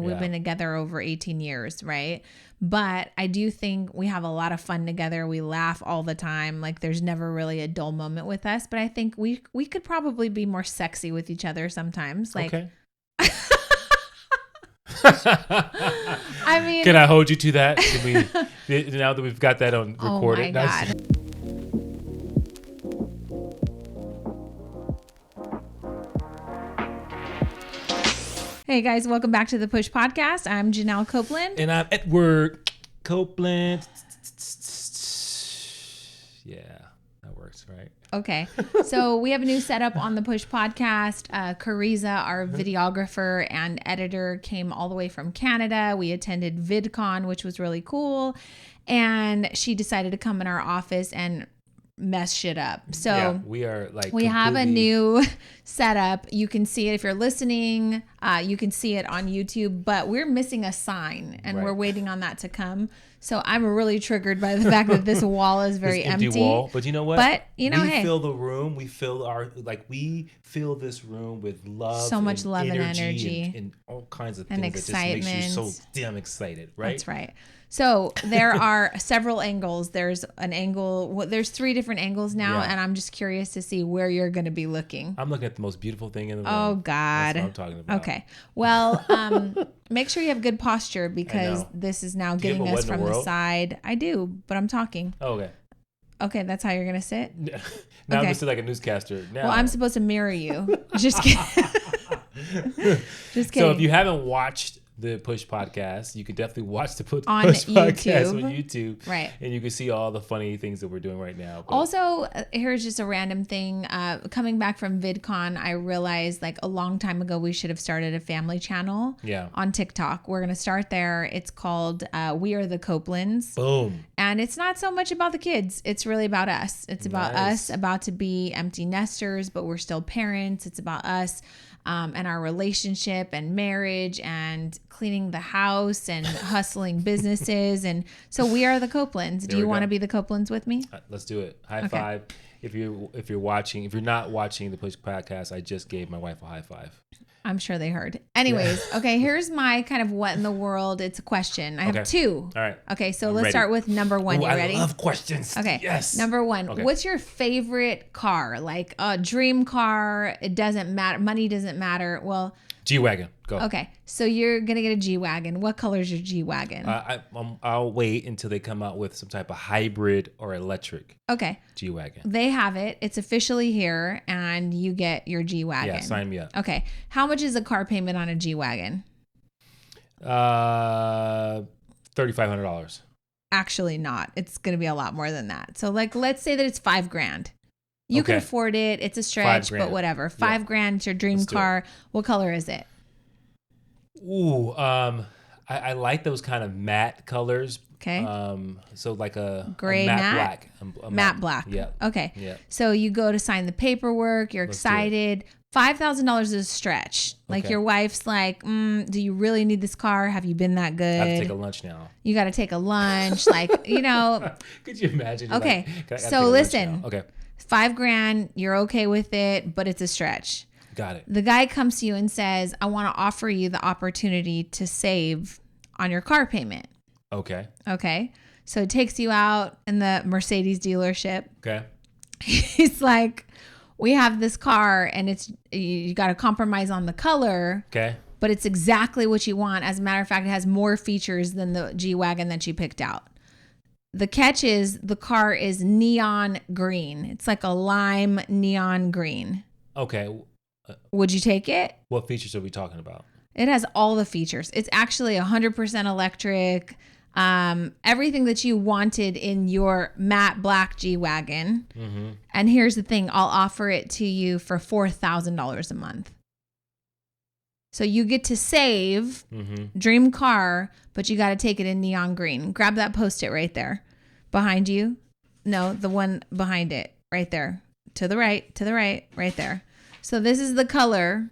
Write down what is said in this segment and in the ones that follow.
We've been together over 18 years, right? But I do think we have a lot of fun together. We laugh all the time. Like there's never really a dull moment with us. But I think we could probably be more sexy with each other sometimes. Like, okay. I mean, can I hold you to that? Now that we've got that on recorded. Oh my God. Hey guys, welcome back to the Push Podcast. I'm Janelle Copeland. And I'm Edward Copeland. Yeah, that works, right? Okay. So we have a new setup on the Push Podcast. Cariza, our videographer and editor, came all the way from Canada. We attended VidCon, which was really cool. And she decided to come in our office and mess shit up. So yeah, we are like we have a new setup. You can see it if you're listening. You can see it on YouTube, but we're missing a sign and we're waiting on that to come. So I'm really triggered by the fact that this wall is very empty. Wall. But you know what? But you know, we fill the room. We fill this room with love. So much love and energy and all kinds of and things excitement. that just makes you so damn excited, right? That's right. So there are several angles. There's an angle. Well, there's 3 different angles now, and I'm just curious to see where you're going to be looking. I'm looking at the most beautiful thing in the room. Oh God, that's what I'm talking about. Okay, well, make sure you have good posture because this is now getting us from the side. I do, but I'm talking. Oh, okay. Okay, that's how you're gonna sit. Now I'm gonna sit like a newscaster. Now. Well, I'm supposed to mirror you. Just kidding. Just kidding. So if you haven't watched the Push Podcast, you could definitely watch the Push YouTube. Podcast on YouTube. Right. And you can see all the funny things that we're doing right now. But also, here's just a random thing. Coming back from VidCon, I realized like a long time ago, we should have started a family channel on TikTok. We're going to start there. It's called We Are the Copelands. Boom. And it's not so much about the kids. It's really about us. It's about us about to be empty nesters, but we're still parents. It's about us. And our relationship and marriage and cleaning the house and hustling businesses. And so we are the Copelands. Do you want to be the Copelands with me? Let's do it. High five. If you're watching, if you're not watching the Push Podcast, I just gave my wife a high five. I'm sure they heard. Anyways, okay, here's my kind of what in the world. It's a question. I have 2. All right. Okay, so let's start with number 1. You ready? I love questions. Okay. Yes. Number 1. Okay. What's your favorite car? Like a dream car? It doesn't matter. Money doesn't matter. Well, G-Wagon. Go. Okay. So you're going to get a G-Wagon. What color is your G-Wagon? I'll wait until they come out with some type of hybrid or electric G-Wagon. They have it. It's officially here, and you get your G-Wagon. Yeah, sign me up. Okay. How much is a car payment on a G-Wagon? $3,500. Actually not. It's going to be a lot more than that. So like, let's say that it's $5,000. You can afford it. It's a stretch, but whatever. $5,000. It's your dream car. What color is it? Ooh, I like those kind of matte colors. Okay. So like a gray matte black. Matte black. Yeah. Okay. Yeah. So you go to sign the paperwork. You're excited. $5,000 is a stretch. Like your wife's like, do you really need this car? Have you been that good? I have to take a lunch now. You got to take a lunch. Like, you know. Could you imagine? Okay. Like, so listen. Okay. $5,000. You're okay with it, but it's a stretch. Got it. The guy comes to you and says, I want to offer you the opportunity to save on your car payment. Okay. Okay. So it takes you out in the Mercedes dealership. Okay. He's like, we have this car and you got to compromise on the color. Okay. But it's exactly what you want. As a matter of fact, it has more features than the G-Wagon that you picked out. The catch is the car is neon green. It's like a lime neon green. Okay. Would you take it? What features are we talking about? It has all the features. It's actually 100% electric. Everything that you wanted in your matte black G-Wagon. Mm-hmm. And here's the thing. I'll offer it to you for $4,000 a month. So you get to save dream car, but you got to take it in neon green. Grab that Post-it right there behind you. No, the one behind it right there. To the right, right there. So this is the color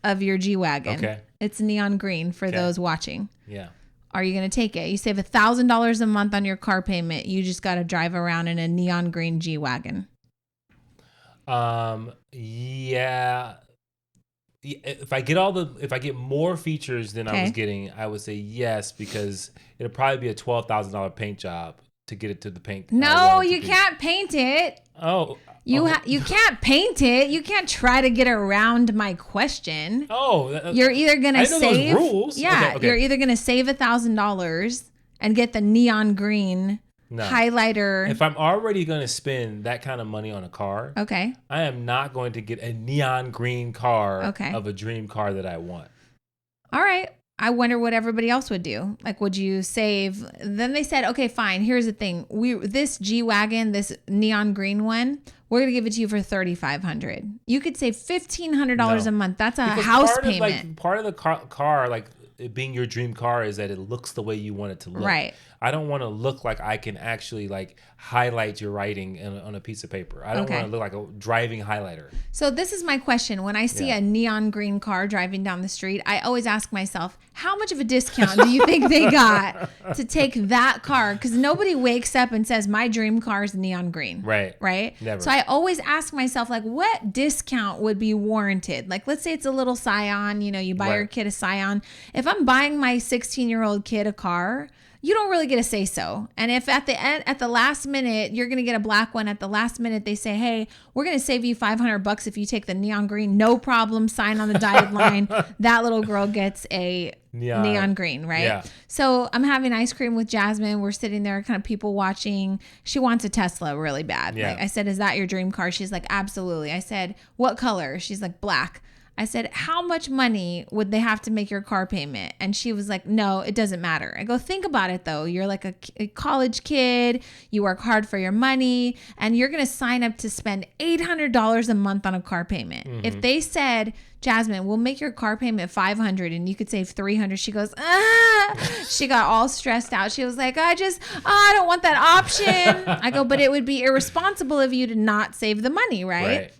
of your G-Wagon. Okay. It's neon green for those watching. Yeah. Are you going to take it? You save $1,000 a month on your car payment. You just got to drive around in a neon green G-Wagon. Yeah. if I get more features than I was getting, I would say yes, because it'll probably be a $12,000 paint job to get it to the paint. No, you can't paint it. Oh. You can't paint it. You can't try to get around my question. Oh. You're either going to save. Those rules. Yeah. Okay. You're either going to save $1,000 and get the neon green highlighter. If I'm already going to spend that kind of money on a car, okay, I am not going to get a neon green car of a dream car that I want. All right. I wonder what everybody else would do. Like, would you save? Then they said, okay, fine. Here's the thing. This G-Wagon, this neon green one, we're going to give it to you for $3,500. You could save $1,500 a month. That's a house payment. Part of the car, like it being your dream car, is that it looks the way you want it to look. Right. I don't want to look like I can actually like highlight your writing on a piece of paper. I don't want to look like a driving highlighter. So this is my question. When I see a neon green car driving down the street, I always ask myself, how much of a discount do you think they got to take that car? Because nobody wakes up and says, my dream car is neon green. Right. Right? Never. So I always ask myself, like, what discount would be warranted? Like, let's say it's a little Scion. You know, you buy your kid a Scion. If I'm buying my 16-year-old kid a car, you don't really get to say so. And if at the last minute, you're going to get a black one, at the last minute, they say, hey, we're going to save you $500 if you take the neon green, no problem, sign on the dotted line. That little girl gets a neon green, right? Yeah. So I'm having ice cream with Jasmine. We're sitting there kind of people watching. She wants a Tesla really bad. Yeah. Like I said, is that your dream car? She's like, absolutely. I said, what color? She's like, black. I said, how much money would they have to make your car payment? And she was like, no, it doesn't matter. I go, think about it though. You're like a college kid. You work hard for your money and you're going to sign up to spend $800 a month on a car payment. Mm-hmm. If they said, Jasmine, we'll make your car payment $500 and you could save $300. She goes, she got all stressed out. She was like, I don't want that option. I go, but it would be irresponsible of you to not save the money, right?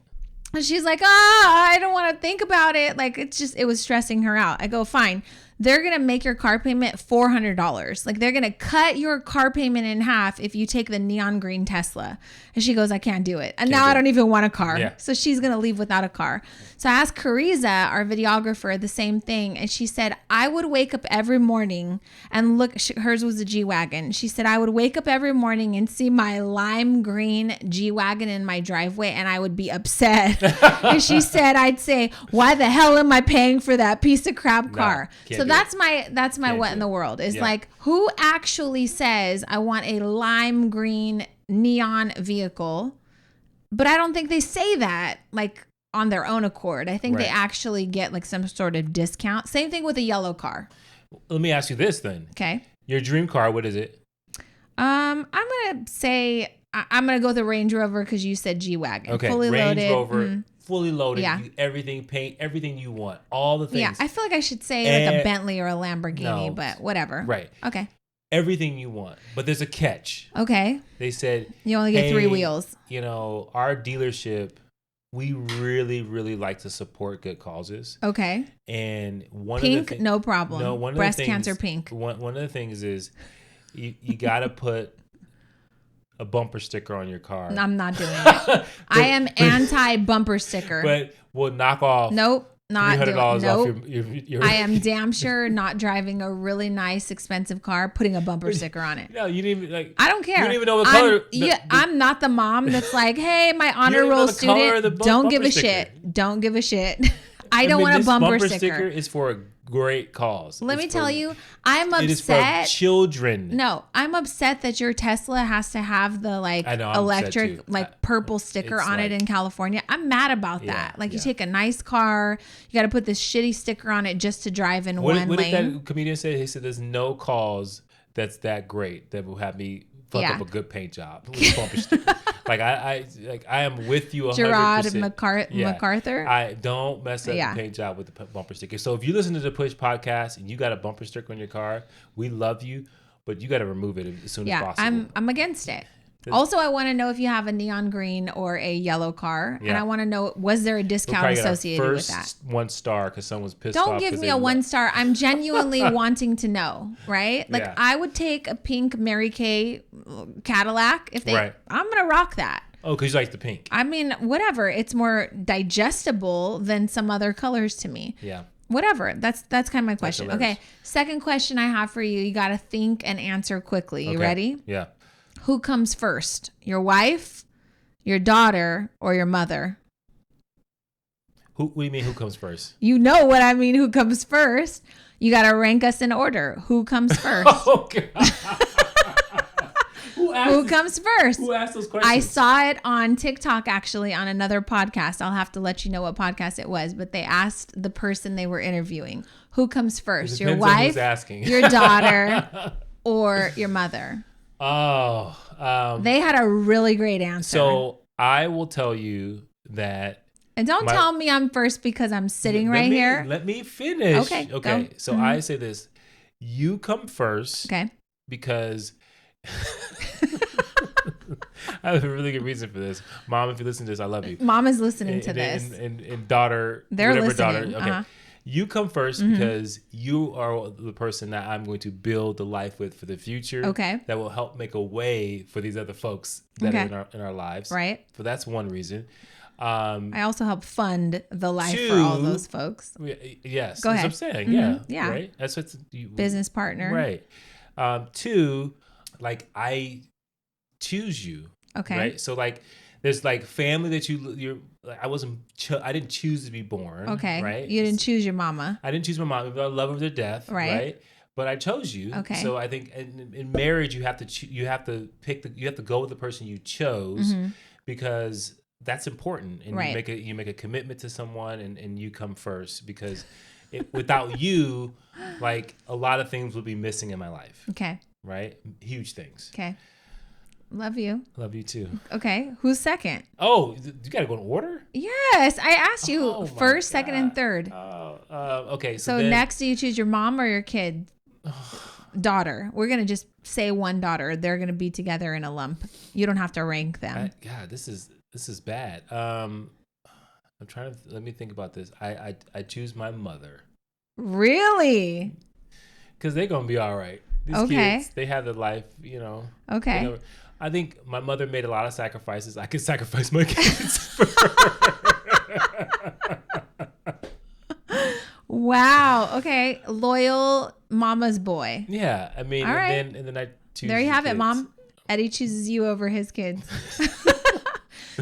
And she's like, I don't want to think about it. Like, it was stressing her out. I go, fine. They're going to make your car payment $400. Like, they're going to cut your car payment in half if you take the neon green Tesla. And she goes, I can't do it. And now I don't even want a car. Yeah. So she's going to leave without a car. So I asked Cariza, our videographer, the same thing. And she said, I would wake up every morning and look, hers was a G-Wagon. She said, I would wake up every morning and see my lime green G-Wagon in my driveway and I would be upset. And she said, I'd say, why the hell am I paying for that piece of crap car? So that's my what in the world is like, who actually says I want a lime green neon vehicle? But I don't think they say that like on their own accord. I think they actually get like some sort of discount. Same thing with a yellow car. Let me ask you this then. Okay. Your dream car, what is it? I'm going to say I'm going to go with the Range Rover because you said G-Wagon. Okay. Fully Range loaded. Rover. Fully loaded, everything, paint, everything you want, all the things. Yeah, I feel like I should say like a Bentley or a Lamborghini, but whatever. Right. Okay. Everything you want, but there's a catch. Okay. They said you only get 3 wheels. You know, our dealership, we really, really like to support good causes. Okay. And one pink, of the things, no problem. No, one of breast the things, cancer pink. One of the things is you got to put a bumper sticker on your car. I'm not doing it. I am anti bumper sticker. But we'll knock off. Nope. Not doing it. Nope. Off your I am damn sure not driving a really nice, expensive car, putting a bumper sticker on it. No, you didn't even like. I don't care. You don't even know what color. I'm not the mom that's like, hey, my honor roll student, don't give a shit. Don't give a shit. I don't want a bumper sticker. Is for a great cause. Let me tell you, I'm upset. It is for children. No, I'm upset that your Tesla has to have the like electric like purple sticker on it in California. I'm mad about that. Like you take a nice car, you got to put this shitty sticker on it just to drive in one lane. What did that comedian say? He said there's no cause that's that great that will have me fuck up a good paint job with bumper sticker. Like I am with you 100%. Gerard MacArthur. I don't mess up the paint job with the bumper sticker. So if you listen to the Push podcast and you got a bumper sticker on your car, we love you, but you got to remove it as soon as possible. I'm against it. Also, I want to know if you have a neon green or a yellow car, and I want to know, was there a discount associated with that? 1 star because someone's pissed off. Don't give me a 1 star. I'm genuinely wanting to know, right? Like I would take a pink Mary Kay Cadillac if they. Right. I'm gonna rock that. Oh, because you like the pink. I mean, whatever. It's more digestible than some other colors to me. Yeah. Whatever. That's kind of my question. Okay. Second question I have for you. You got to think and answer quickly. You ready? Yeah. Who comes first? Your wife, your daughter, or your mother? What do you mean who comes first? You know what I mean, who comes first. You got to rank us in order. Who comes first? Oh, God. Who comes first? Who asked those questions? I saw it on TikTok, actually, on another podcast. I'll have to let you know what podcast it was, but they asked the person they were interviewing, who comes first? Your wife, your daughter, or your mother? Oh. They had a really great answer. So I will tell you that. And don't tell me I'm first because I'm sitting right here. Let me finish. Okay. Go. So I say this. You come first. Okay. Because I have a really good reason for this. Mom, if you listen to this, I love you. Mom is listening to this. And daughter, they're whatever listening. Daughter. Okay. You come first because you are the person that I'm going to build the life with for the future. Okay. That will help make a way for these other folks that are in our lives. Right. So that's one reason. I also help fund the life for all those folks. Yes. Go ahead. That's what I'm saying. Yeah. Right. That's what business partner. Right. Two, like I choose you. Okay. Right. So like there's like family that you're like, I didn't choose to be born. Okay. Right. You didn't choose your mama. I didn't choose my mom. I love her to death. Right. But I chose you. Okay. So I think in marriage you have to go with the person you chose because that's important, and you make a commitment to someone, and you come first because without you, like a lot of things would be missing in my life. Okay. Right? Huge things. Okay. Love you. Love you too. Okay. Who's second? Oh, you got to go in order? Yes. I asked you first, second, and third. Okay. So next, do you choose your mom or your kid? Daughter. We're going to just say one daughter. They're going to be together in a lump. You don't have to rank them. God, this is bad. I'm trying to let me think about this. I choose my mother. Really? Because they're gonna be all right. These kids, they have the life, Okay. I think my mother made a lot of sacrifices. I could sacrifice my kids for her. Wow. Okay. Loyal mama's boy. Yeah. I mean, all right. and then I choose. There you have it, Mom. Eddie chooses you over his kids.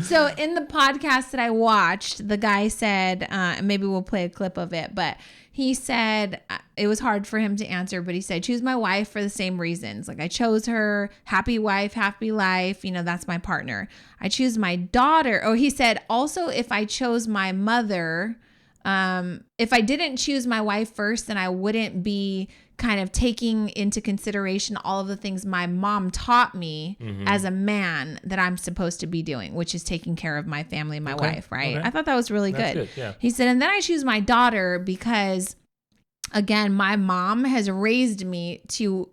So in the podcast that I watched, the guy said, maybe we'll play a clip of it, but he said it was hard for him to answer, but he said, choose my wife for the same reasons. Like I chose her, happy wife, happy life. That's my partner. I choose my daughter. Oh, he said also, if I chose my mother, if I didn't choose my wife first, then I wouldn't be kind of taking into consideration all of the things my mom taught me as a man that I'm supposed to be doing, which is taking care of my family and my wife, right? Okay. I thought that was really good. Yeah. He said, and then I choose my daughter because, again, my mom has raised me to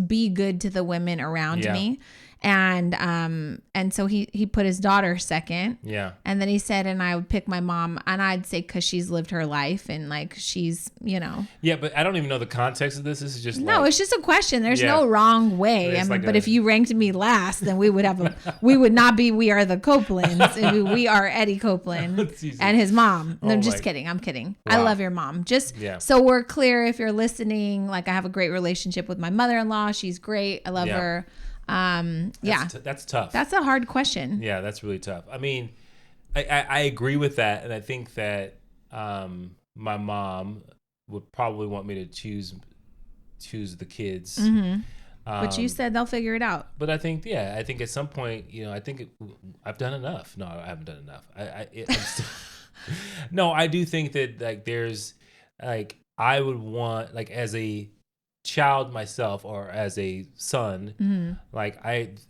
be good to the women around me. And so he put his daughter second. Yeah. And then he said, and I would pick my mom, and I'd say because she's lived her life and like she's, Yeah, but I don't even know the context of this. This is just it's just a question. There's no wrong way. But if you ranked me last, then we would not be We Are the Copelands. We are Eddie Copeland and his mom. No, just kidding. I'm kidding. Wow. I love your mom. So we're clear, if you're listening, like I have a great relationship with my mother-in-law. She's great. I love her. That's tough. That's a hard question. Yeah, that's really tough. I mean, I agree with that, and I think that my mom would probably want me to choose the kids. But you said they'll figure it out. But I think at some point, I've done enough. No, I haven't done enough. No, I do think that like there's like I would want like as a child myself or as a son, like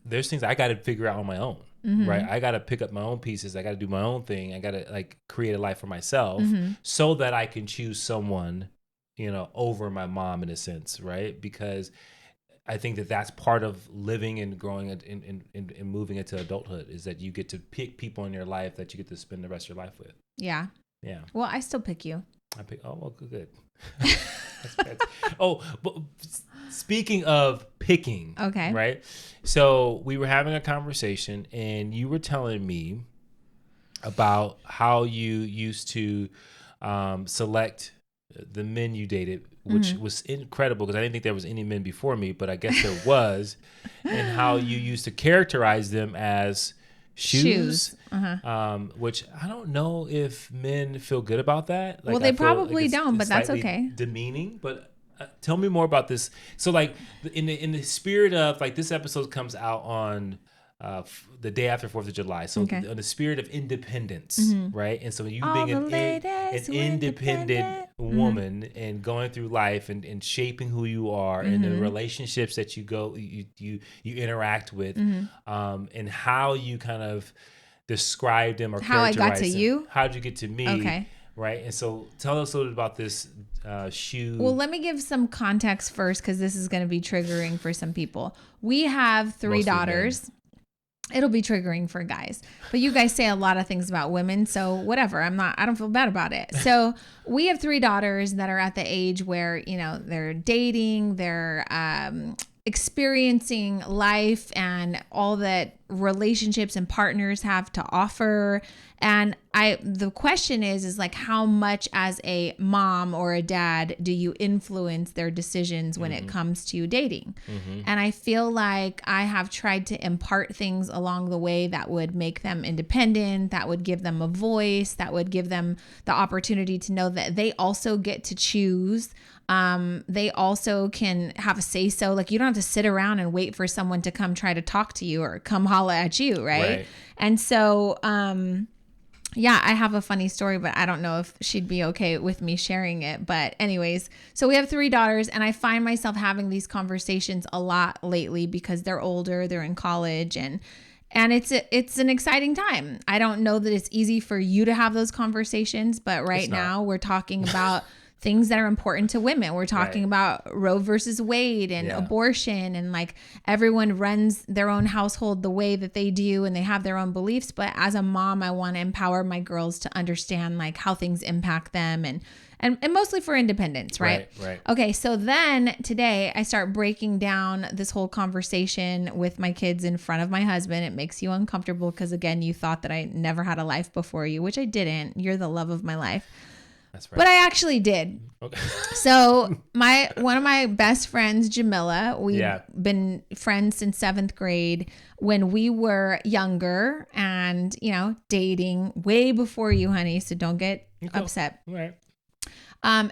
there's things I got to figure out on my own, right? I got to pick up my own pieces. I got to do my own thing. I got to like create a life for myself so that I can choose someone, over my mom in a sense, right? Because I think that that's part of living and growing and moving into adulthood is that you get to pick people in your life that you get to spend the rest of your life with. Yeah. Yeah. Well, I still pick you. But Speaking of picking. Okay. Right. So we were having a conversation and you were telling me about how you used to select the men you dated, which was incredible because I didn't think there was any men before me, but I guess there was, and how you used to characterize them as shoes. Which I don't know if men feel good about that. Well, they probably don't, but that's okay. Demeaning, but tell me more about this. So, like, in the spirit of, like, this episode comes out on the day after 4th of July. So, in the spirit of independence, right? And so, you being an independent woman and going through life and shaping who you are and the relationships that you interact with, and how you kind of describe them or how I got to them. you. How'd you get to me? Okay. Right. And so tell us a little bit about this shoe. Well, let me give some context first because this is going to be triggering for some people. We have 3 Mostly daughters. Men. It'll be triggering for guys, but you guys say a lot of things about women. So whatever, I don't feel bad about it. So we have 3 daughters that are at the age where, you know, they're dating, they're experiencing life and all that relationships and partners have to offer. And the question is like, how much as a mom or a dad do you influence their decisions when it comes to dating? And I feel like I have tried to impart things along the way that would make them independent, that would give them a voice, that would give them the opportunity to know that they also get to choose. They also can have a say so. Like, you don't have to sit around and wait for someone to come try to talk to you or come holla at you, right? And so, yeah, I have a funny story, but I don't know if she'd be okay with me sharing it. But anyways, so we have 3 daughters, and I find myself having these conversations a lot lately because they're older, they're in college, and it's an exciting time. I don't know that it's easy for you to have those conversations, but right now we're talking about things that are important to women. We're talking about Roe versus Wade and abortion, and like everyone runs their own household the way that they do and they have their own beliefs. But as a mom, I want to empower my girls to understand like how things impact them and mostly for independence, right? Right. Okay, so then today I start breaking down this whole conversation with my kids in front of my husband. It makes you uncomfortable because, again, you thought that I never had a life before you, which I didn't. You're the love of my life. That's right. But I actually did. Okay. So one of my best friends, Jamila, we've been friends since 7th grade when we were younger and, you know, dating way before you, honey. So don't get upset. All right.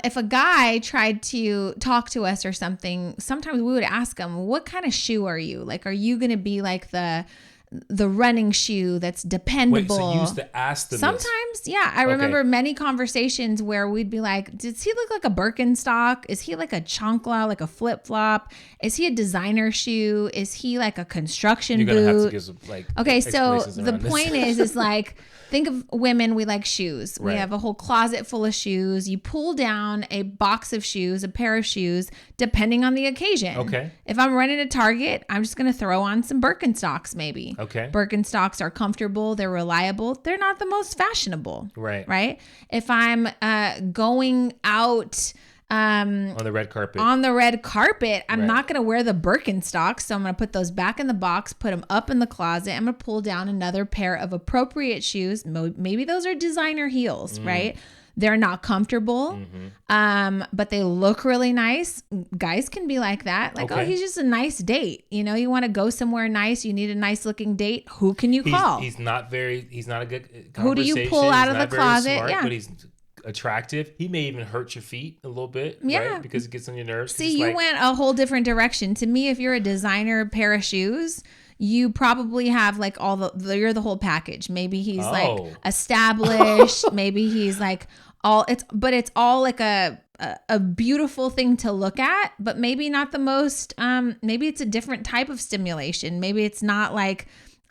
If a guy tried to talk to us or something, sometimes we would ask him, what kind of shoe are you? Like, are you going to be like the running shoe that's dependable? Wait, so you used to ask them sometimes this? Yeah, I remember many conversations where we'd be like, does he look like a Birkenstock? Is he like a chancla, like a flip-flop? Is he a designer shoe? Is he like a construction boot? You're gonna have to give some, like, okay, so the point is like, think of women, we like shoes. We have a whole closet full of shoes. You pull down a box of shoes, a pair of shoes, depending on the occasion. Okay. If I'm running to Target, I'm just going to throw on some Birkenstocks maybe. Okay. Birkenstocks are comfortable. They're reliable. They're not the most fashionable. Right. Right? If I'm going out... on the red carpet. I'm not going to wear the Birkenstocks. So I'm going to put those back in the box, put them up in the closet. I'm going to pull down another pair of appropriate shoes. Maybe those are designer heels, right? They're not comfortable, but they look really nice. Guys can be like that. Like, oh, he's just a nice date. You know, you want to go somewhere nice. You need a nice looking date. Who can you call? He's not a good conversation. Who do you pull out of the closet? Smart, yeah. But he's attractive. He may even hurt your feet a little bit, right? Because it gets on your nerves. See, you went a whole different direction. To me, if you're a designer pair of shoes, you probably have like you're the whole package. Maybe he's like established. Maybe he's like it's all like a beautiful thing to look at, but maybe not the most, maybe it's a different type of stimulation. Maybe it's not like,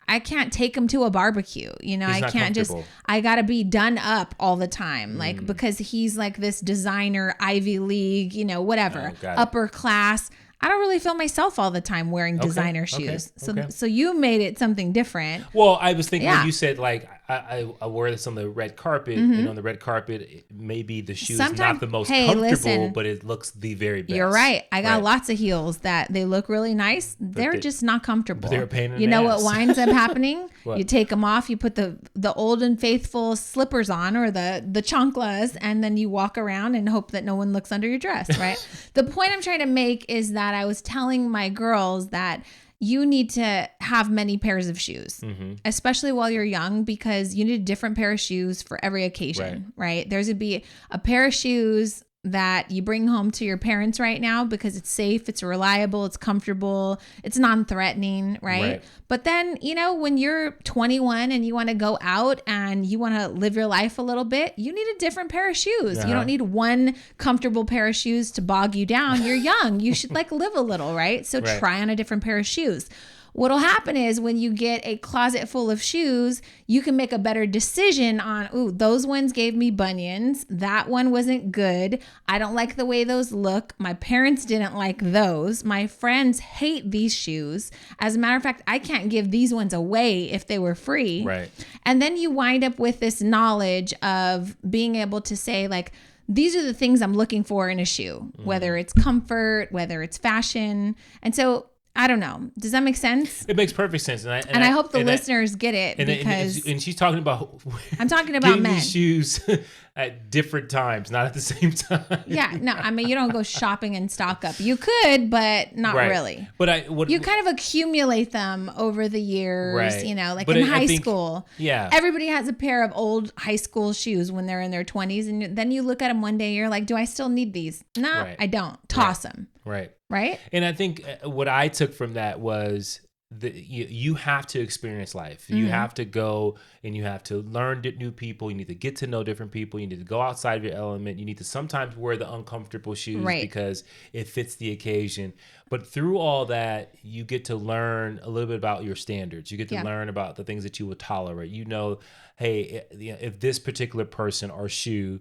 I can't take him to a barbecue. You know, I can't I gotta be done up all the time. Like, because he's like this designer, Ivy League, you know, whatever, upper class. I don't really feel myself all the time wearing designer shoes. So you made it something different. Well, I was thinking when you said like, I wear this on the red carpet, and on the red carpet, maybe the shoe is not the most comfortable, listen, but it looks the very best. You're right. I got lots of heels that they look really nice. They're just not comfortable. But they're a pain in the You know ass. what winds up happening? You take them off, you put the old and faithful slippers on, or the chanclas, and then you walk around and hope that no one looks under your dress, right? The point I'm trying to make is that I was telling my girls that you need to have many pairs of shoes, especially while you're young, because you need a different pair of shoes for every occasion, right? There's going to be a pair of shoes that you bring home to your parents right now because it's safe, it's reliable, it's comfortable, it's non-threatening, right? But then, you know, when you're 21 and you want to go out and you want to live your life a little bit, you need a different pair of shoes. You don't need one comfortable pair of shoes to bog you down. You're young. You should like live a little, right? So try on a different pair of shoes. What'll happen is when you get a closet full of shoes, you can make a better decision on, ooh, those ones gave me bunions. That one wasn't good. I don't like the way those look. My parents didn't like those. My friends hate these shoes. As a matter of fact, I can't give these ones away if they were free. Right. And then you wind up with this knowledge of being able to say, like, these are the things I'm looking for in a shoe, whether it's comfort, whether it's fashion. And so I don't know. Does that make sense? It makes perfect sense, and I hope the listeners get it, because and she's talking about. I'm talking about men. These shoes at different times, not at the same time. Yeah, no, I mean, you don't go shopping and stock up. You could, but not really. But you kind of accumulate them over the years. You know, like but in high school. Yeah, everybody has a pair of old high school shoes when they're in their 20s, and then you look at them one day, you're like, do I still need these? No, I don't. Toss them. Right. And I think what I took from that was you have to experience life. You have to go and you have to learn new people. You need to get to know different people. You need to go outside of your element. You need to sometimes wear the uncomfortable shoes because it fits the occasion. But through all that, you get to learn a little bit about your standards. You get to learn about the things that you will tolerate. You know, hey, if this particular person or shoe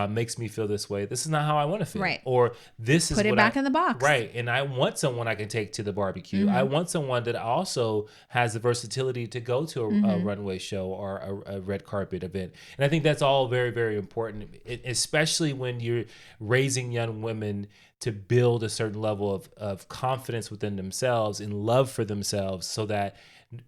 makes me feel this way, this is not how I want to feel. Right. Or this is put it back in the box. Right. And I want someone I can take to the barbecue. I want someone that also has the versatility to go to a runway show or a red carpet event. And I think that's all very, very important, especially when you're raising young women to build a certain level of confidence within themselves and love for themselves, so that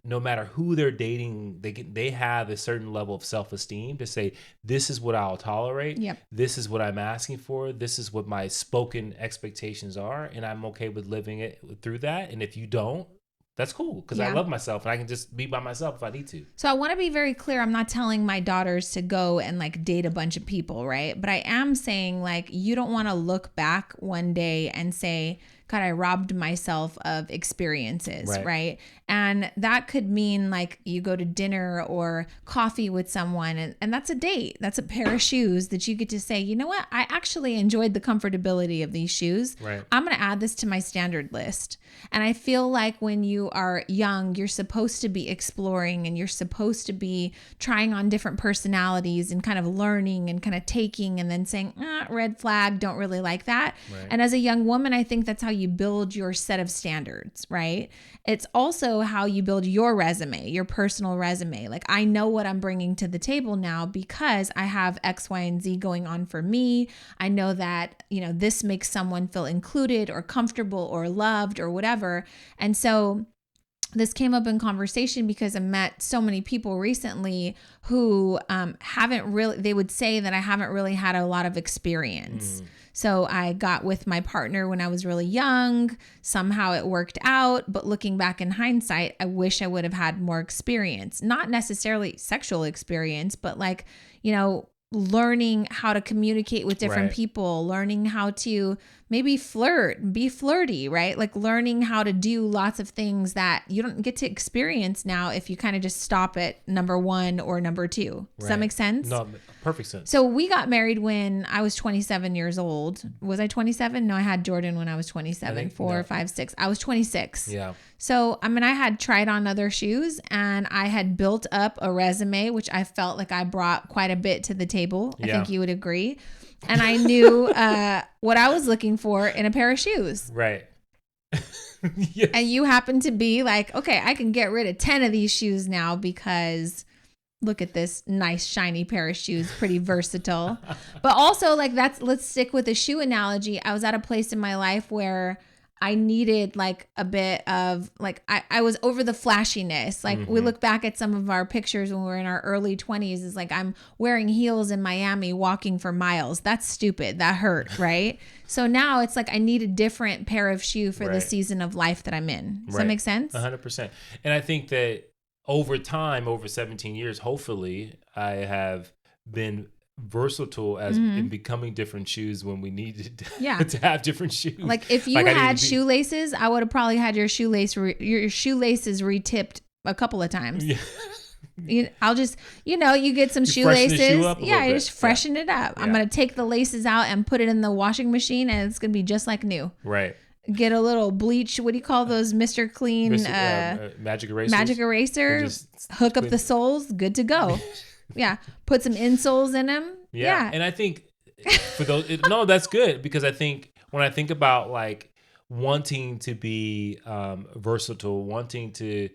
no matter who they're dating, they have a certain level of self-esteem to say, this is what I'll tolerate. This is what I'm asking for. This is what my spoken expectations are. And I'm okay with living it through that. And if you don't, that's cool, because I love myself and I can just be by myself if I need to. So I want to be very clear. I'm not telling my daughters to go and like date a bunch of people, right? But I am saying, like, you don't want to look back one day and say, God, I robbed myself of experiences, right? And that could mean like you go to dinner or coffee with someone, and that's a date. That's a pair of shoes that you get to say, you know what? I actually enjoyed the comfortability of these shoes. I'm going to add this to my standard list. And I feel like when you are young, you're supposed to be exploring and you're supposed to be trying on different personalities and kind of learning and kind of taking and then saying, red flag, don't really like that. And as a young woman, I think that's how you build your set of standards, right? It's also how you build your resume, your personal resume. Like, I know what I'm bringing to the table now because I have X, Y, and Z going on for me. I know that, you know, this makes someone feel included or comfortable or loved or whatever. And so this came up in conversation because I met so many people recently who they would say that I haven't really had a lot of experience. So I got with my partner when I was really young. Somehow it worked out. But looking back in hindsight, I wish I would have had more experience. Not necessarily sexual experience, but like, you know, learning how to communicate with different people, learning how to maybe be flirty, right? Like learning how to do lots of things that you don't get to experience now if you kind of just stop at number 1 or number 2. Does that make sense? No, perfect sense. So we got married when I was 27 years old. Was I 27? No, I had Jordan when I was 27, 4, 5, 6. I was 26. Yeah. So, I mean, I had tried on other shoes and I had built up a resume, which I felt like I brought quite a bit to the table. I think you would agree. And I knew what I was looking for in a pair of shoes. Right. Yes. And you happen to be like, okay, I can get rid of 10 of these shoes now because look at this nice shiny pair of shoes, pretty versatile. But also like let's stick with the shoe analogy. I was at a place in my life where I needed like a bit of like, I was over the flashiness. Like we look back at some of our pictures when we were in our early 20s, is like, I'm wearing heels in Miami walking for miles. That's stupid. That hurt. Right. So now it's like, I need a different pair of shoe for the season of life that I'm in. Does that make sense? 100%. And I think that over time, over 17 years, hopefully I have been versatile as in becoming different shoes when we needed to have different shoes. Like if you had shoelaces, I would have probably had your shoelaces retipped a couple of times. Yeah. I'll just, you get some shoelaces. You just freshen it up. I'm going to take the laces out and put it in the washing machine, and it's going to be just like new. Right. Get a little bleach. What do you call those? Mr. Clean, magic erasers. Magic eraser. Hook up the soles. Good to go. Yeah. Put some insoles in them. Yeah. And I think for those, that's good, because I think when I think about like wanting to be versatile, wanting to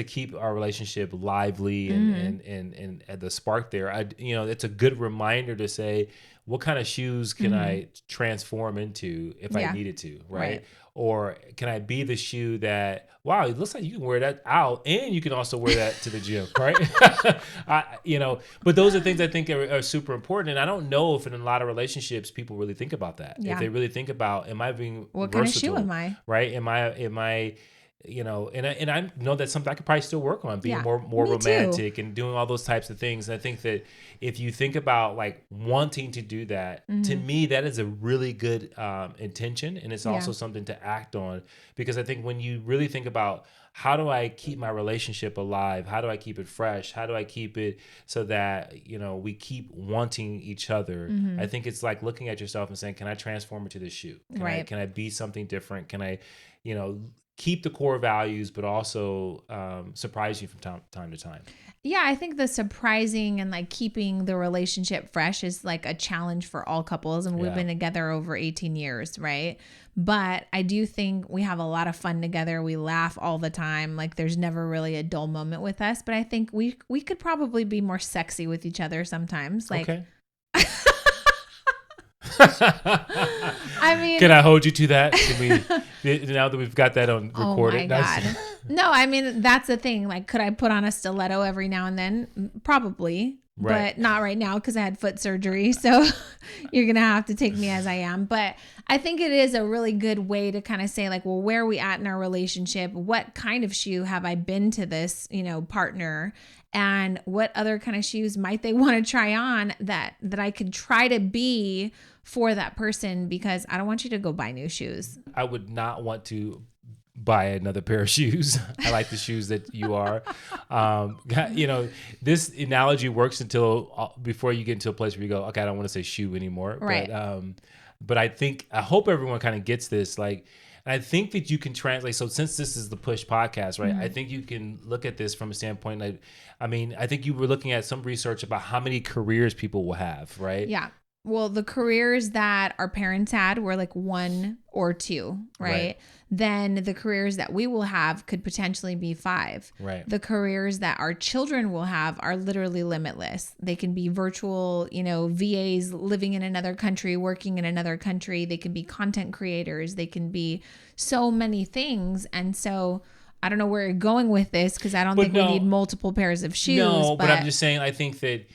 keep our relationship lively and the spark there, it's a good reminder to say, what kind of shoes can I transform into if I needed to, right? Or can I be the shoe that, wow, it looks like you can wear that out and you can also wear that to the gym, right? But those are things I think are super important. And I don't know if in a lot of relationships people really think about that. Yeah. If they really think about, am I being what versatile? Kind of shoe am I? Right? Am I and I know that's something I could probably still work on, being more romantic and doing all those types of things. And I think that if you think about like wanting to do that, to me, that is a really good intention. And it's also something to act on, because I think when you really think about, how do I keep my relationship alive? How do I keep it fresh? How do I keep it so that, we keep wanting each other? I think it's like looking at yourself and saying, can I transform into this shoe? Can I be something different? Can I, keep the core values, but also surprise you from time to time? Yeah, I think the surprising and like keeping the relationship fresh is like a challenge for all couples. And we've been together over 18 years, right? But I do think we have a lot of fun together. We laugh all the time. Like there's never really a dull moment with us. But I think we could probably be more sexy with each other sometimes. Like, okay. I mean, can I hold you to that? Now that we've got that on recorded? Oh my God. No, I mean, that's the thing. Like, could I put on a stiletto every now and then? Probably, but not right now because I had foot surgery. So you're going to have to take me as I am. But I think it is a really good way to kind of say like, well, where are we at in our relationship? What kind of shoe have I been to this, partner? And what other kind of shoes might they want to try on that I could try to be for that person, because I don't want you to go buy new shoes. I would not want to buy another pair of shoes. I like the shoes that you are. This analogy works until before you get into a place where you go, okay, I don't want to say shoe anymore. Right. But I hope everyone kind of gets this. Like, I think that you can translate. So since this is the Push podcast, right? I think you can look at this from a standpoint. Like, I think you were looking at some research about how many careers people will have, right? Yeah. Well, the careers that our parents had were like 1 or 2, right? Then the careers that we will have could potentially be 5. Right. The careers that our children will have are literally limitless. They can be virtual, VAs living in another country, working in another country. They can be content creators. They can be so many things. And so I don't know where you're going with this, because I don't think we need multiple pairs of shoes. No, but I'm just saying, I think that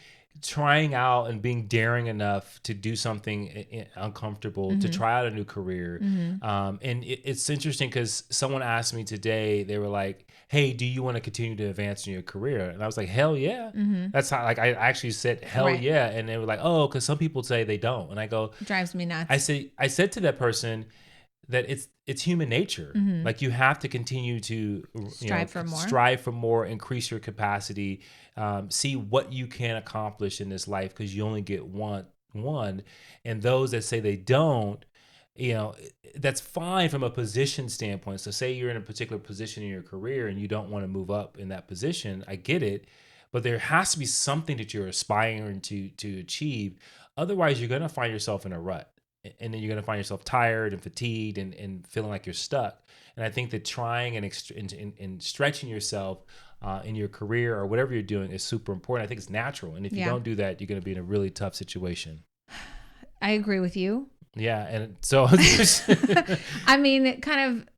trying out and being daring enough to do something uncomfortable, to try out a new career. And it's interesting because someone asked me today, they were like, hey, do you want to continue to advance in your career? And I was like, hell yeah. That's how, like, I actually said, hell yeah. And they were like, oh, because some people say they don't. And I go, drives me nuts. I said to that person that it's human nature. Like, you have to continue to strive for more, increase your capacity, see what you can accomplish in this life, because you only get one. And those that say they don't, that's fine from a position standpoint. So say you're in a particular position in your career and you don't want to move up in that position. I get it, but there has to be something that you're aspiring to achieve. Otherwise, you're going to find yourself in a rut. And then you're going to find yourself tired and fatigued and feeling like you're stuck. And I think that trying and stretching yourself in your career or whatever you're doing is super important. I think it's natural. And if you don't do that, you're going to be in a really tough situation. I agree with you. Yeah. And so, I mean, kind of,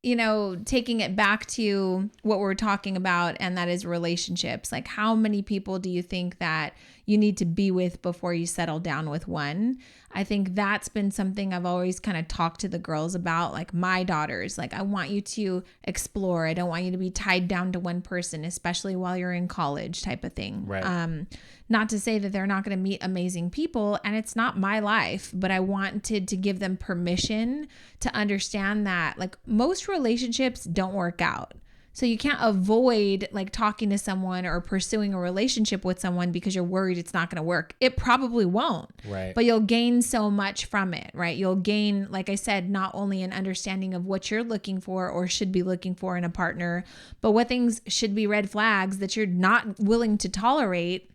taking it back to what we're talking about, and that is relationships. Like, how many people do you think that you need to be with before you settle down with one? I think that's been something I've always kind of talked to the girls about, like my daughters. Like, I want you to explore. I don't want you to be tied down to one person, especially while you're in college, type of thing. Right. Not to say that they're not going to meet amazing people, and it's not my life, but I wanted to give them permission to understand that, like, most relationships don't work out. So you can't avoid like talking to someone or pursuing a relationship with someone because you're worried it's not going to work. It probably won't. Right. But you'll gain so much from it, right? You'll gain, like I said, not only an understanding of what you're looking for or should be looking for in a partner, but what things should be red flags that you're not willing to tolerate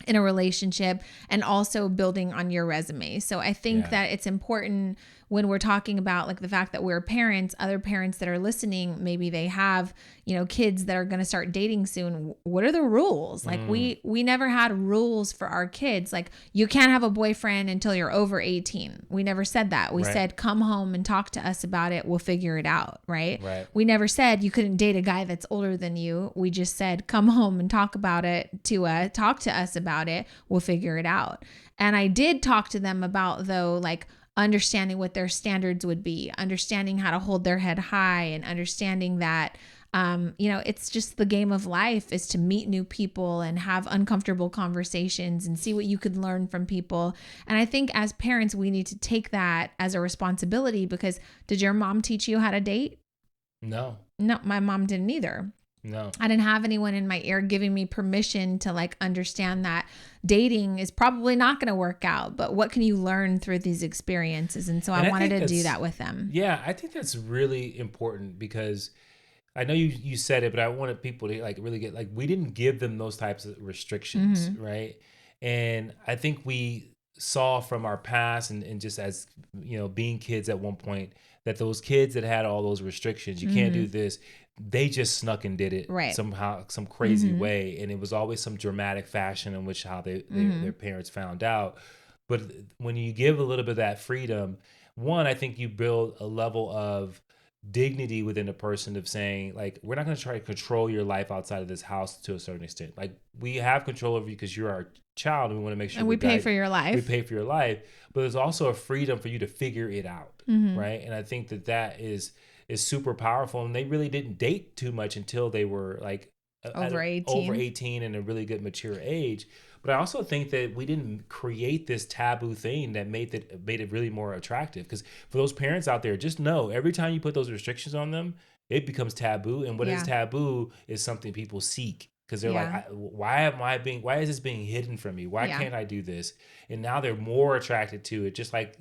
in a relationship, and also building on your resume. So I think that it's important when we're talking about like the fact that we're parents, other parents that are listening, maybe they have, kids that are going to start dating soon. What are the rules? Like we never had rules for our kids. Like, you can't have a boyfriend until you're over 18. We never said that. We said, come home and talk to us about it. We'll figure it out. Right. We never said you couldn't date a guy that's older than you. We just said, come home and talk about it talk to us about it. We'll figure it out. And I did talk to them about, though, like, understanding what their standards would be, understanding how to hold their head high, and understanding that, it's just the game of life is to meet new people and have uncomfortable conversations and see what you could learn from people. And I think as parents, we need to take that as a responsibility, because did your mom teach you how to date? No, my mom didn't either. No, I didn't have anyone in my ear giving me permission to like understand that dating is probably not going to work out, but what can you learn through these experiences? And so I wanted to do that with them. Yeah, I think that's really important, because I know you said it, but I wanted people to like really get, like, we didn't give them those types of restrictions, right? And I think we saw from our past and just as, being kids at one point, that those kids that had all those restrictions, you can't do this, they just snuck and did it somehow, some crazy way. And it was always some dramatic fashion in which how their parents found out. But when you give a little bit of that freedom, one, I think you build a level of dignity within a person of saying, like, we're not going to try to control your life outside of this house to a certain extent. Like, we have control over you because you're our child, and we want to make sure we pay for your life. We pay for your life, but there's also a freedom for you to figure it out, right? And I think that is super powerful. And they really didn't date too much until they were like over 18 and a really good mature age. But I also think that we didn't create this taboo thing that made it really more attractive. Because for those parents out there, just know every time you put those restrictions on them, it becomes taboo. And what is taboo is something people seek. Because they're like, why is this being hidden from me? Why can't I do this? And now they're more attracted to it. Just like,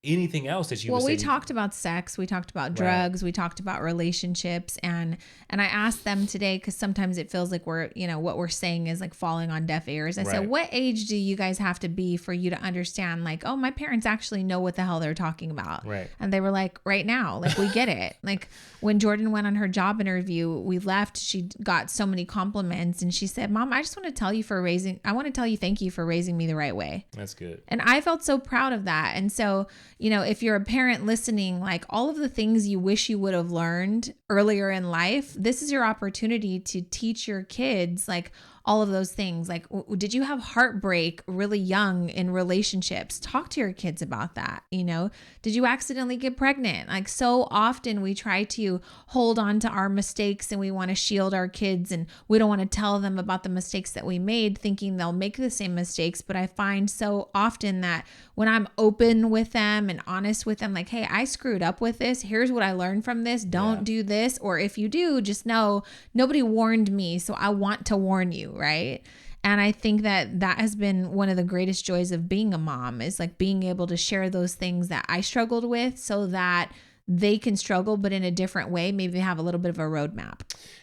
anything else that you would say. We talked about sex, we talked about drugs, we talked about relationships, and I asked them today, because sometimes it feels like we're, what we're saying is like falling on deaf ears. I said, what age do you guys have to be for you to understand, like, oh, my parents actually know what the hell they're talking about? Right. And they were like, right now, like, we get it. Like, when Jordan went on her job interview, we left, she got so many compliments, and she said, Mom, I just want to tell you thank you for raising me the right way. That's good. And I felt so proud of that. And so, if you're a parent listening, like, all of the things you wish you would have learned earlier in life, this is your opportunity to teach your kids, like, all of those things. Like, did you have heartbreak really young in relationships? Talk to your kids about that. Did you accidentally get pregnant? Like, so often we try to hold on to our mistakes, and we want to shield our kids, and we don't want to tell them about the mistakes that we made, thinking they'll make the same mistakes. But I find so often that when I'm open with them and honest with them, like, hey, I screwed up with this. Here's what I learned from this. Don't do this. Or if you do, just know nobody warned me, so I want to warn you. Right. And I think that has been one of the greatest joys of being a mom, is like being able to share those things that I struggled with, so that they can struggle, but in a different way. Maybe they have a little bit of a roadmap.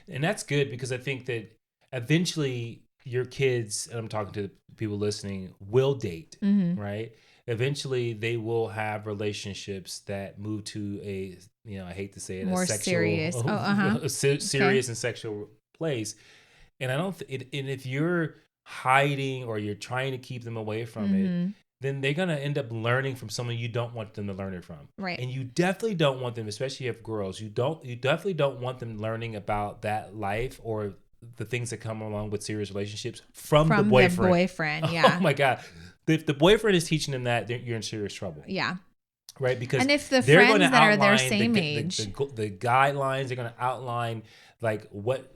And that's good, because I think that eventually your kids, and I'm talking to people listening, will date, right? Eventually they will have relationships that move to a, I hate to say it, more a sexual, serious, serious and sexual place. And I don't, and if you're hiding or you're trying to keep them away from it, then they're going to end up learning from someone you don't want them to learn it from. Right. And you definitely don't want them, especially if girls, you definitely don't want them learning about that life or the things that come along with serious relationships from the boyfriend. The boyfriend, yeah. Oh my God. If the boyfriend is teaching them that, you're in serious trouble. Yeah. Right? Because and if the friends that are their same age, the guidelines, they're going to outline like what,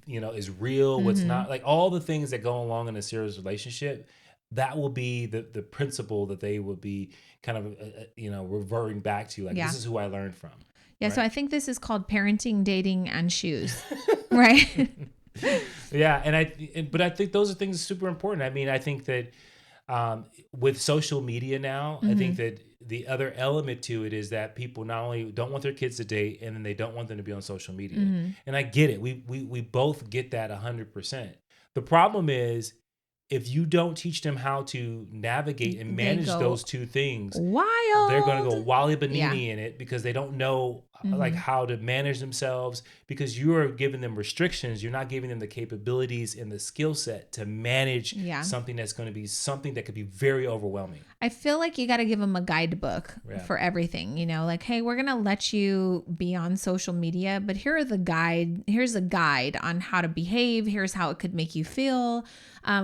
is real, what's not, like all the things that go along in a serious relationship. That will be the principle that they will be kind of, reverting back to. Like, this is who I learned from. Yeah. Right? So I think this is called parenting, dating, and shoes. Right. Yeah. But I think those are things super important. I mean, I think that with social media now, I think that the other element to it is that people not only don't want their kids to date, and then they don't want them to be on social media. And I get it. We both get that 100%. The problem is, if you don't teach them how to navigate and manage those two things, wild, they're going to go Wally Banini in it because they don't know like how to manage themselves, because you are giving them restrictions. You're not giving them the capabilities and the skill set to manage something that's going to be something that could be very overwhelming. I feel like you got to give them a guidebook for everything, like, hey, we're going to let you be on social media, but here's a guide on how to behave. Here's how it could make you feel.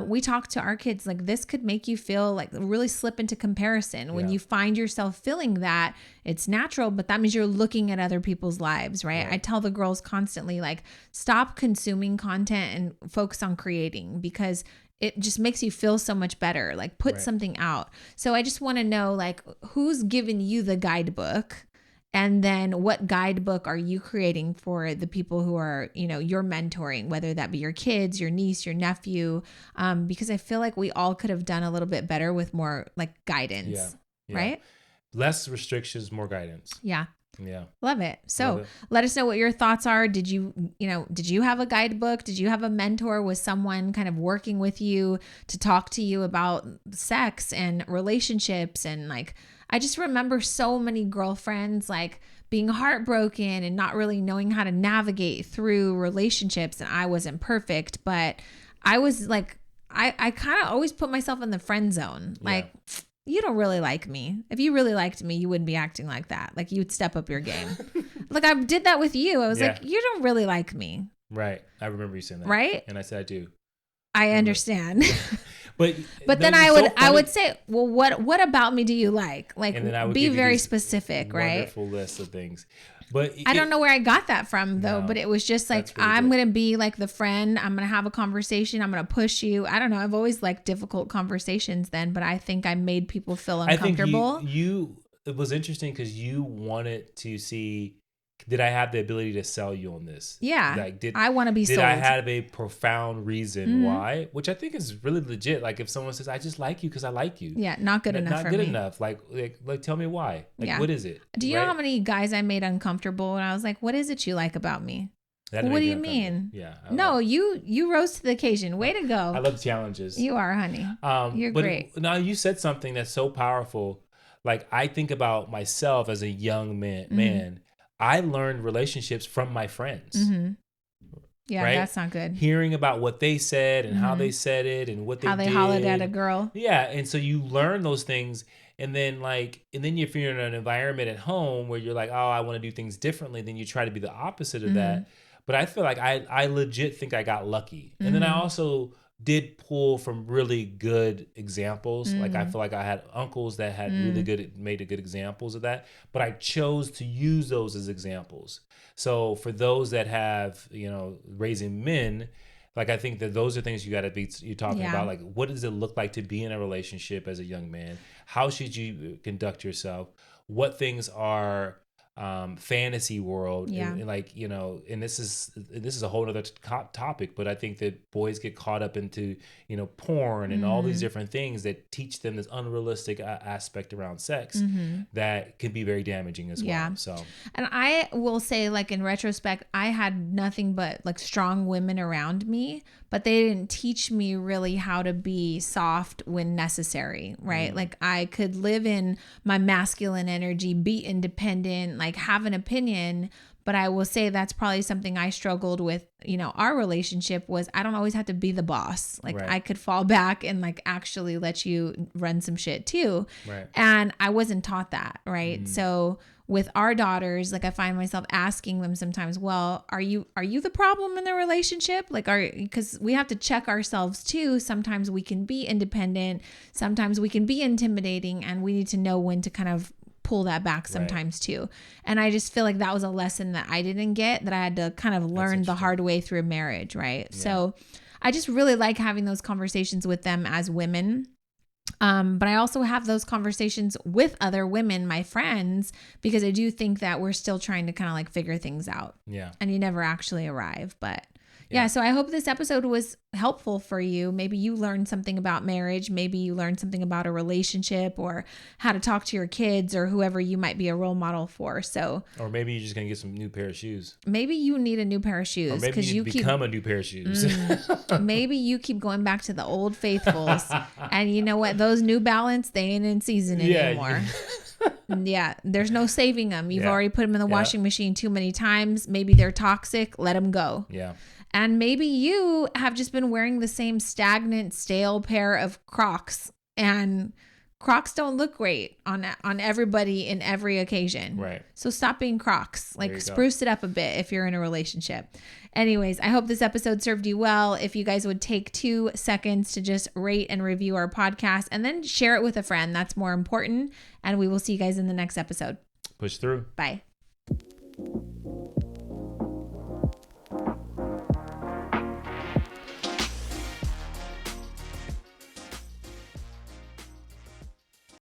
We talk to our kids like, this could make you feel like really slip into comparison. When you find yourself feeling that, it's natural, but that means you're looking at other people's lives, right? I tell the girls constantly, like, stop consuming content and focus on creating, because it just makes you feel so much better. Like, put something out. So I just want to know, like, who's given you the guidebook? And then what guidebook are you creating for the people who are, you're mentoring, whether that be your kids, your niece, your nephew, because I feel like we all could have done a little bit better with more like guidance, right? Less restrictions, more guidance. Yeah. Yeah. Love it. So let us know what your thoughts are. Did you have a guidebook? Did you have a mentor? Was someone kind of working with you to talk to you about sex and relationships? And like, I just remember so many girlfriends like being heartbroken and not really knowing how to navigate through relationships. And I wasn't perfect, but I was like, I kind of always put myself in the friend zone. Like, you don't really like me. If you really liked me, you wouldn't be acting like that. Like, you'd step up your game. Like, I did that with you. I was like, you don't really like me. Right. I remember you saying that. Right. And I said, I do. I understand. But then I would say, well, what about me do you like? Like, and then I would be very specific, right? Wonderful list of things. But I don't know where I got that from though, but it was just like, I'm going to be like the friend. I'm going to have a conversation. I'm going to push you. I don't know. I've always liked difficult conversations then, but I think I made people feel uncomfortable. I think it was interesting because you wanted to see, did I have the ability to sell you on this? Yeah. Like, I want to be sold. Did I have a profound reason why? Which I think is really legit. Like, if someone says, I just like you because I like you. Yeah, not good enough for me. Not good enough. Like, tell me why. Like, what is it? Do you know how many guys I made uncomfortable when I was like, what is it you like about me? What do you mean? Yeah. No, you rose to the occasion. Way to go. I love challenges. You are, honey. You're great. Now, you said something that's so powerful. Like, I think about myself as a young man. I learned relationships from my friends. Yeah, right? That's not good. Hearing about what they said and how they said it and what they did. How they hollered at a girl. Yeah, and so you learn those things, and then if you're in an environment at home where you're like, oh, I want to do things differently, then you try to be the opposite of that. But I feel like I legit think I got lucky. And then I also did pull from really good examples. Like, I feel like I had uncles that had made good examples of that, but I chose to use those as examples. So for those that have, raising men, like, I think that those are things you're talking about. Like, what does it look like to be in a relationship as a young man? How should you conduct yourself? What things are fantasy world, and like, and this is a whole other topic, but I think that boys get caught up into porn and all these different things that teach them this unrealistic aspect around sex that can be very damaging as well. So, and I will say, like, in retrospect, I had nothing but like strong women around me, but they didn't teach me really how to be soft when necessary, right? Like, I could live in my masculine energy, be independent, like have an opinion, but I will say that's probably something I struggled with, our relationship was I don't always have to be the boss. Like Right. I could fall back and like actually let you run some shit too. Right. And I wasn't taught that. Right. So with our daughters, like I find myself asking them sometimes, well, are you the problem in the relationship? Like, because we have to check ourselves too. Sometimes we can be independent. Sometimes we can be intimidating, and we need to know when to kind of pull that back sometimes too. And I just feel like that was a lesson that I didn't get, that I had to kind of learn the hard way through marriage. Right. Yeah. So I just really like having those conversations with them as women. But I also have those conversations with other women, my friends, because I do think that we're still trying to kind of like figure things out. Yeah. And you never actually arrive. But yeah, so I hope this episode was helpful for you. Maybe you learned something about marriage. Maybe you learned something about a relationship, or how to talk to your kids, or whoever you might be a role model for. So, or maybe you're just gonna get some new pair of shoes. Maybe you need a new pair of shoes, or maybe you become a new pair of shoes. Maybe you keep going back to the old faithfuls, and you know what? Those New Balance, they ain't in season anymore. Yeah, there's no saving them. You've already put them in the washing machine too many times. Maybe they're toxic. Let them go. Yeah. And maybe you have just been wearing the same stagnant, stale pair of Crocs, and Crocs don't look great on everybody in every occasion. Right. So stop being Crocs. Like spruce it up a bit if you're in a relationship. Anyways, I hope this episode served you well. If you guys would take 2 seconds to just rate and review our podcast, and then share it with a friend. That's more important. And we will see you guys in the next episode. Push through. Bye.